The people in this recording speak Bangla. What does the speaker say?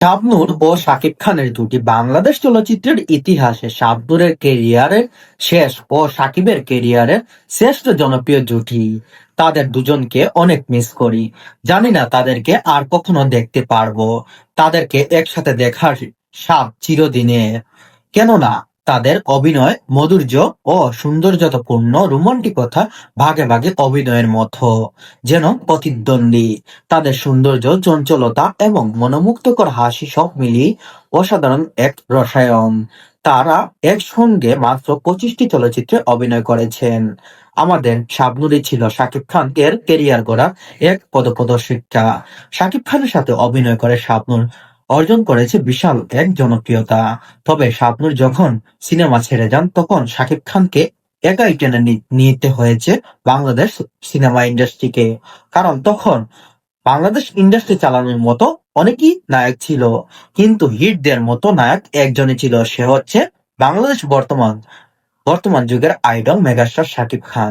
শাবনূর ও শাকিব খানের দুটি বাংলাদেশ চলচ্চিত্রের ইতিহাসে শাবনূরের ক্যারিয়ারের শেষ ও শাকিবের ক্যারিয়ারের শ্রেষ্ঠ জনপ্রিয় জুটি। তাদের দুজনকে অনেক মিস করি। জানি না তাদেরকে আর কখনো দেখতে পারবো। তাদেরকে একসাথে দেখার স্বাদ চিরদিনের। কেননা তাদের অভিনয় মাধুর্য ও সৌন্দর্যপূর্ণ রোমান্টিকতা ভাগে ভাগে অভিনয়ের মতো যেন প্রতিদ্বন্দ্বী। তাদের সৌন্দর্য, চঞ্চলতা এবং মনোমুগ্ধকর হাসি সব মিলিয়ে অসাধারণ এক রসায়ন। তারা একসঙ্গে মাত্র 25টি চলচ্চিত্রে অভিনয় করেছেন। আমাদের শাবনূরই ছিল শাকিব খানের ক্যারিয়ার গড়ার এক পথপ্রদর্শিকা। শাকিব খানের সাথে অভিনয় করে শাবনূর অর্জন করেছে বিশাল এক জনপ্রিয়তা। তবে শাবনূর যখন সিনেমা ছেড়ে যান তখন শাকিব খানকে একাই টেনে নিতে হয়েছে বাংলাদেশ সিনেমা ইন্ডাস্ট্রিকে। কারণ তখন বাংলাদেশ ইন্ডাস্ট্রি চালানোর মতো অনেকই নায়ক ছিল, কিন্তু হিট দেওয়ার মতো নায়ক একজনই ছিল, সে হচ্ছে বাংলাদেশ বর্তমান বর্তমান যুগের আইডল মেগাস্টার শাকিব খান।